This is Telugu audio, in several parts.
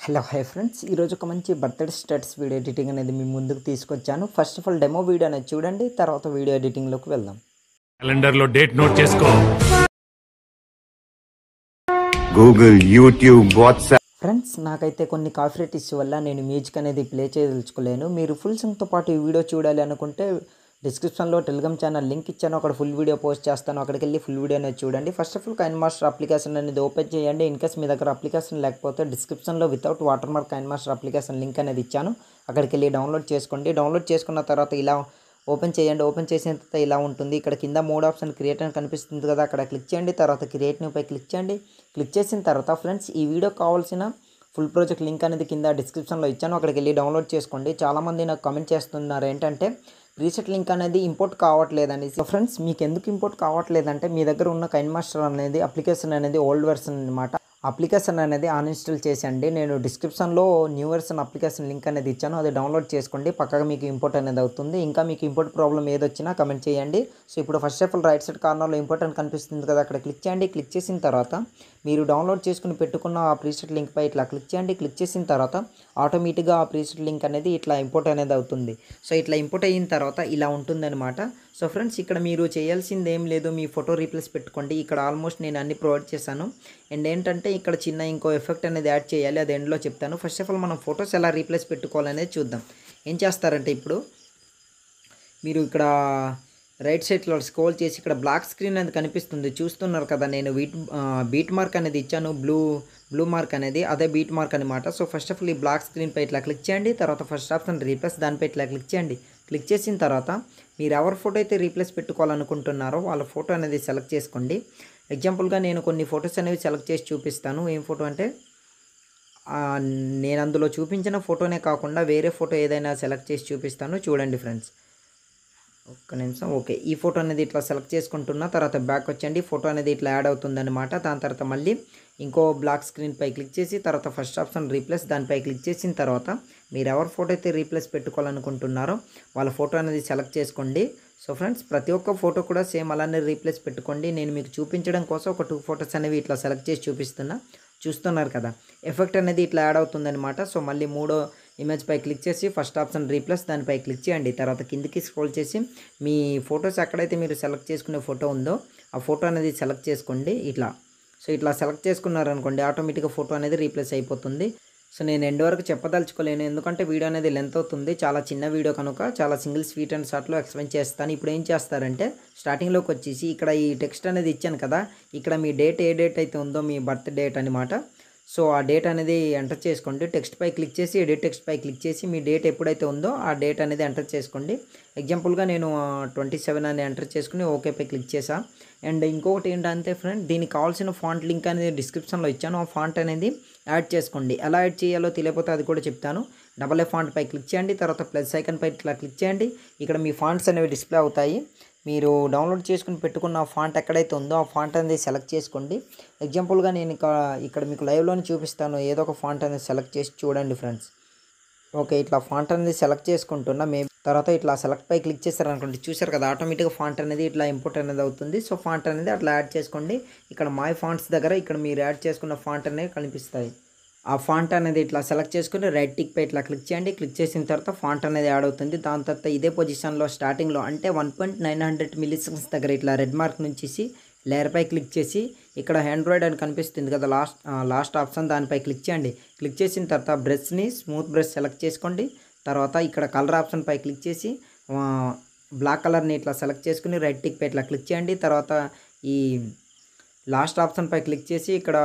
హలో హాయ్ ఫ్రెండ్స్, ఈరోజు ఒక మంచి బర్త్డే స్టేటస్ వీడియో ఎడిటింగ్ అనేది మీ ముందుకు తీసుకొచ్చాను. First of all demo video అనేది చూడండి, తర్వాత వీడియో ఎడిటింగ్లోకి వెళ్దాం. క్యాలెండర్లో డేట్ నోట్ చేసుకో. Google, YouTube, WhatsApp. ఫ్రెండ్స్, నాకైతే కొన్ని కాపీరైట్ ఇష్యూ వల్ల నేను మ్యూజిక్ అనేది ప్లే చేయదలుచుకోలేను. మీరు ఫుల్ సాంగ్తో పాటు ఈ వీడియో చూడాలి అనుకుంటే డిస్క్రిప్షన్లో టెలిగ్రామ్ ఛానల్ లింక్ ఇచ్చాను, అక్కడ ఫుల్ వీడియో పోస్ట్ చేస్తాను. అక్కడికి వెళ్ళి ఫుల్ వీడియో అనేది చూడండి. First of all KineMaster application అనేది ఓపెన్ చేయండి. ఇన్ కేస్ మీ దగ్గర అప్లికేషన్ లేకపోతే డిస్క్రిప్షన్లో without watermark KineMaster application link అనేది ఇచ్చాను, అక్కడికి వెళ్ళి డౌన్లోడ్ చేసుకోండి. డౌన్లోడ్ చేసుకున్న తర్వాత ఇలా ఓపెన్ చేయండి. ఓపెన్ చేసిన తర్వాత ఇలా ఉంటుంది. ఇక్కడ కింద మోడ్ ఆప్షన్ క్రియేట్ అని కనిపిస్తుంది కదా, అక్కడ క్లిక్ చేయండి. తర్వాత క్రియేట్ న్యూపై క్లిక్ చేయండి. క్లిక్ చేసిన తర్వాత ఫ్రెండ్స్, ఈ వీడియో కావాల్సిన ఫుల్ ప్రాజెక్ట్ లింక్ అనేది కింద డిస్క్రిప్షన్లో ఇచ్చాను, అక్కడికి వెళ్ళి డౌన్లోడ్ చేసుకోండి. చాలామంది నాకు కామెంట్ చేస్తున్నారు ఏంటంటే ప్రీసెట్ లింక్ అనేది ఇంపోర్ట్ కావట్లేదని. సో ఫ్రెండ్స్, మీకు ఎందుకు ఇంపోర్ట్ కావట్లేదంటే మీ దగ్గర ఉన్న కైన్ మాస్టర్ అనేది అప్లికేషన్ అనేది ఓల్డ్ వెర్షన్ అనమాట. అప్లికేషన్ అనేది అన్ఇన్స్టాల్ చేసండి. నేను డిస్క్రిప్షన్లో న్యూ వెర్షన్ అప్లికేషన్ లింక్ అనేది ఇచ్చాను, అది డౌన్లోడ్ చేసుకోండి. పక్కగా మీకు ఇంపోర్ట్ అనేది అవుతుంది. ఇంకా మీకు ఇంపోర్ట్ ప్రాబ్లం ఏదొచ్చినా కమెంట్ చేయండి. సో ఇప్పుడు first of all right side కార్నర్లో ఇంపోర్ట్ అని కనిపిస్తుంది కదా, అక్కడ క్లిక్ చేయండి. క్లిక్ చేసిన తర్వాత మీరు డౌన్లోడ్ చేసుకుని పెట్టుకున్న ఆ ప్రీసెట్ లింక్పై ఇట్లా క్లిక్ చేయండి. క్లిక్ చేసిన తర్వాత ఆటోమేటిక్గా ఆ ప్రీసెట్ లింక్ అనేది ఇట్లా ఇంపోర్ట్ అనేది అవుతుంది. సో ఇట్లా ఇంపోర్ట్ అయిన తర్వాత ఇలా ఉంటుందన్నమాట. సో ఫ్రెండ్స్, ఇక్కడ మీరు చేయాల్సింది ఏం లేదు, మీ ఫోటో రీప్లేస్ పెట్టుకోండి. ఇక్కడ ఆల్మోస్ట్ నేను అన్ని ప్రొవైడ్ చేశాను. అండ్ ఏంటంటే ఇక్కడ చిన్న ఇంకో ఎఫెక్ట్ అనేది యాడ్ చేయాలి, అది ఎండ్లో చెప్తాను. ఫస్ట్ ఆఫ్ ఆల్ మనం ఫొటోస్ ఎలా రీప్లేస్ పెట్టుకోవాలనేది చూద్దాం. ఏం చేస్తారంటే ఇప్పుడు మీరు ఇక్కడ రైట్ సైడ్లో స్క్రోల్ చేసి ఇక్కడ బ్లాక్ స్క్రీన్ అనేది కనిపిస్తుంది, చూస్తున్నారు కదా. నేను బీట్ మార్క్ అనేది ఇచ్చాను, బ్లూ మార్క్ అనేది, అదే బీట్ మార్క్ అనమాట. సో ఫస్ట్ ఆఫ్ ఆల్ ఈ బ్లాక్ స్క్రీన్పై ఇట్లా క్లిక్ చేయండి. తర్వాత ఫస్ట్ ఆప్షన్ రీప్లేస్, దానిపై ఇట్లా క్లిక్ చేయండి. క్లిక్ చేసిన తర్వాత మీరు ఎవరి ఫోటో అయితే రీప్లేస్ పెట్టుకోవాలనుకుంటున్నారో వాళ్ళ ఫోటో అనేది సెలెక్ట్ చేసుకోండి. ఎగ్జాంపుల్గా నేను కొన్ని ఫొటోస్ అనేవి సెలెక్ట్ చేసి చూపిస్తాను. ఏం ఫోటో అంటే నేను అందులో చూపించిన ఫోటోనే కాకుండా వేరే ఫోటో ఏదైనా సెలెక్ట్ చేసి చూపిస్తాను, చూడండి ఫ్రెండ్స్. ఒక్క నిమిషం. ఓకే, ఈ ఫోటో అనేది ఇట్లా సెలెక్ట్ చేసుకుంటున్న తర్వాత బ్యాక్ వచ్చండి. ఫోటో అనేది ఇట్లా యాడ్ అవుతుందన్నమాట. దాని తర్వాత మళ్ళీ ఇంకో బ్లాక్ స్క్రీన్పై క్లిక్ చేసి తర్వాత ఫస్ట్ ఆప్షన్ రీప్లేస్, దానిపై క్లిక్ చేసిన తర్వాత మీరు ఎవరి ఫోటో అయితే రీప్లేస్ పెట్టుకోవాలనుకుంటున్నారో వాళ్ళ ఫోటో అనేది సెలెక్ట్ చేసుకోండి. సో ఫ్రెండ్స్, ప్రతి ఒక్క ఫోటో కూడా సేమ్ అలానే రీప్లేస్ పెట్టుకోండి. నేను మీకు చూపించడం కోసం ఒక 2 ఫొటోస్ అనేవి ఇట్లా సెలెక్ట్ చేసి చూస్తున్నారు కదా, ఎఫెక్ట్ అనేది ఇట్లా యాడ్ అవుతుందన్నమాట. సో మళ్ళీ మూడో ఇమేజ్ పై క్లిక్ చేసి ఫస్ట్ ఆప్షన్ రీప్లేస్, దానిపై క్లిక్ చేయండి. తర్వాత కిందికి స్క్రోల్ చేసి మీ ఫొటోస్ ఎక్కడైతే మీరు సెలెక్ట్ చేసుకునే ఫోటో ఉందో ఆ ఫోటో అనేది సెలెక్ట్ చేసుకోండి ఇట్లా. సో ఇట్లా సెలెక్ట్ చేసుకున్నారనుకోండి, ఆటోమేటిక్గా ఫోటో అనేది రీప్లేస్ అయిపోతుంది. సో నేను ఎండ్ వరకు చెప్పదలుచుకోలేను, ఎందుకంటే వీడియో అనేది లెంత్ అవుతుంది, చాలా చిన్న వీడియో కనుక చాలా సింగిల్ స్వీట్ అండ్ షార్ట్లో ఎక్స్ప్లెయిన్ చేస్తాను. ఇప్పుడు ఏం చేస్తారంటే స్టార్టింగ్లోకి వచ్చేసి ఇక్కడ ఈ టెక్స్ట్ అనేది ఇచ్చాను కదా, ఇక్కడ మీ డేట్ ఏ డేట్ అయితే ఉందో మీ బర్త్ డేట్ అనమాట. సో ఆ డేట్ అనేది ఎంటర్ చేసుకోండి. టెక్స్ట్ పై క్లిక్ చేసి ఎడిట్ టెక్స్ట్ పై క్లిక్ చేసి మీ డేట్ ఎప్పుడైతే ఉందో ఆ డేట్ అనేది ఎంటర్ చేసుకోండి. ఎగ్జాంపుల్గా నేను 27 అని ఎంటర్ చేసుకుని ఓకేపై క్లిక్ చేసా. అండ్ ఇంకొకటి ఏంటంటే ఫ్రెండ్, దీనికి కావాల్సిన ఫాంట్ లింక్ అనేది డిస్క్రిప్షన్లో ఇచ్చాను, ఆ ఫాంట్ అనేది యాడ్ చేసుకోండి. ఎలా యాడ్ చేయాలో తెలియకపోతే అది కూడా చెప్తాను. AA ఫాంట్ పై క్లిక్ చేయండి. తర్వాత ప్లస్ ఐకాన్ పై ఇట్లా క్లిక్ చేయండి. ఇక్కడ మీ ఫాంట్స్ అనేవి డిస్ప్లే అవుతాయి. మీరు డౌన్లోడ్ చేసుకుని పెట్టుకున్న ఫాంట్ ఎక్కడైతే ఉందో ఆ ఫాంట్ అనేది సెలెక్ట్ చేసుకోండి. ఎగ్జాంపుల్గా నేను ఇక్కడ మీకు లైవ్లోనే చూపిస్తాను, ఏదో ఒక ఫాంట్ అనేది సెలెక్ట్ చేసి చూడండి ఫ్రెండ్స్. ఓకే, ఇట్లా ఫాంట్ అనేది సెలెక్ట్ చేసుకుంటున్నా. తర్వాత ఇట్లా సెలెక్ట్ పై క్లిక్ చేస్తారనుకోండి, చూసారు కదా, ఆటోమేటిక్గా ఫాంట్ అనేది ఇట్లా ఇంపోర్ట్ అనేది అవుతుంది. సో ఫాంట్ అనేది అట్లా యాడ్ చేసుకోండి. ఇక్కడ మై ఫాంట్స్ దగ్గర ఇక్కడ మీరు యాడ్ చేసుకున్న ఫాంట్ అనేది కనిపిస్తాయి. ఆ ఫాంట్ అనేది ఇట్లా సెలెక్ట్ చేసుకుని రైట్ టిక్ పై ఇట్లా క్లిక్ చేయండి. క్లిక్ చేసిన తర్వాత ఫాంట్ అనేది యాడ్ అవుతుంది. దాని తర్వాత ఇదే పొజిషన్లో స్టార్టింగ్లో అంటే 1.900 మిల్లీసెకండ్స్ దగ్గర ఇట్లా రెడ్ మార్క్ నుంచి లేయర్ పై క్లిక్ చేసి ఇక్కడ ఆండ్రాయిడ్ అని కనిపిస్తుంది కదా, లాస్ట్ ఆప్షన్, దానిపై క్లిక్ చేయండి. క్లిక్ చేసిన తర్వాత బ్రష్ని స్మూత్ బ్రష్ సెలెక్ట్ చేసుకోండి. తర్వాత ఇక్కడ కలర్ ఆప్షన్ పై క్లిక్ చేసి బ్లాక్ కలర్ని ఇట్లా సెలెక్ట్ చేసుకుని రైట్ టిక్ పై ఇట్లా క్లిక్ చేయండి. తర్వాత ఈ లాస్ట్ ఆప్షన్ పై క్లిక్ చేసి ఇక్కడ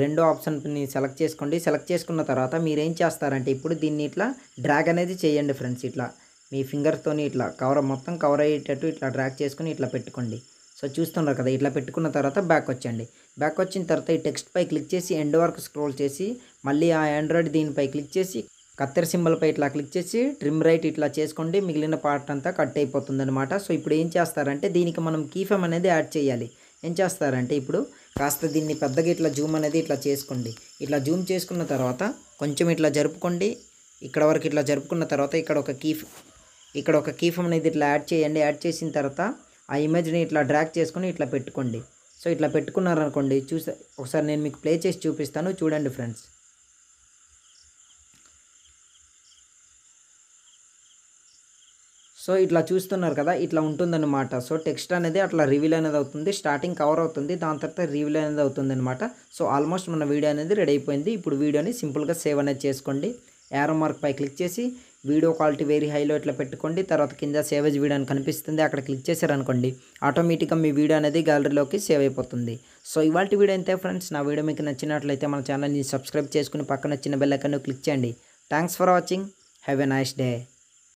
రెండో ఆప్షన్ని సెలెక్ట్ చేసుకోండి. సెలెక్ట్ చేసుకున్న తర్వాత మీరు ఏం చేస్తారంటే ఇప్పుడు దీన్ని ఇట్లా డ్రాగ్ అనేది చేయండి ఫ్రెండ్స్. ఇట్లా మీ ఫింగర్తోని ఇట్లా మొత్తం కవర్ అయ్యేటట్టు ఇట్లా డ్రాగ్ చేసుకుని ఇట్లా పెట్టుకోండి. సో చూస్తున్నారు కదా, ఇట్లా పెట్టుకున్న తర్వాత బ్యాక్ వచ్చండి. బ్యాక్ వచ్చిన తర్వాత ఈ టెక్స్ట్ పై క్లిక్ చేసి ఎండ్ వరకు స్క్రోల్ చేసి మళ్ళీ ఆ ఆండ్రాయిడ్ దీనిపై క్లిక్ చేసి కత్తెర సింబల్పై ఇట్లా క్లిక్ చేసి ట్రిమ్ రైట్ ఇట్లా చేసుకోండి. మిగిలిన పార్ట్ అంతా కట్ అయిపోతుంది అనమాట. సో ఇప్పుడు ఏం చేస్తారంటే దీనికి మనం కీఫ్రేమ్ అనేది యాడ్ చేయాలి. ఏం చేస్తారంటే ఇప్పుడు కాస్త దీన్ని పెద్దగా ఇట్లా జూమ్ అనేది ఇట్లా చేసుకోండి. ఇట్లా జూమ్ చేసుకున్న తర్వాత కొంచెం ఇట్లా జరుపుకోండి. ఇక్కడ వరకు ఇట్లా జరుపుకున్న తర్వాత ఇక్కడ ఒక కీఫ్రేమ్ అనేది ఇట్లా యాడ్ చేయండి. యాడ్ చేసిన తర్వాత ఆ ఇమేజ్ని ఇట్లా డ్రాగ్ చేసుకొని ఇట్లా పెట్టుకోండి. సో ఇట్లా పెట్టుకున్నారనుకోండి, ఒకసారి నేను మీకు ప్లే చేసి చూపిస్తాను, చూడండి ఫ్రెండ్స్. సో ఇట్లా చూస్తున్నారు కదా, ఇట్లా ఉంటుందన్నమాట. సో టెక్స్ట్ అనేది అట్లా రివీల్ అనేది అవుతుంది, స్టార్టింగ్ కవర్ అవుతుంది, దాని తర్వాత రివీల్ అనేది అవుతుంది అనమాట. సో ఆల్మోస్ట్ మన వీడియో అనేది రెడీ అయిపోయింది. ఇప్పుడు వీడియోని సింపుల్గా సేవ్ అనేది చేసుకోండి. యారో మార్క్ పై క్లిక్ చేసి వీడియో క్వాలిటీ వెరీ హైలో ఇట్లా పెట్టుకోండి. తర్వాత కింద సేవేజ్ వీడియో అని కనిపిస్తుంది, అక్కడ క్లిక్ చేశారనుకోండి ఆటోమేటిక్గా మీ వీడియో అనేది గ్యాలరీలోకి సేవ్ అయిపోతుంది. సో ఇవాళ వీడియో అంతే ఫ్రెండ్స్. నా వీడియో మీకు నచ్చినట్లయితే మన ఛానల్ని సబ్స్క్రైబ్ చేసుకుని పక్కన వచ్చిన బెల్ ఐకాన్ క్లిక్ చేయండి. Thanks for watching. Have a nice day.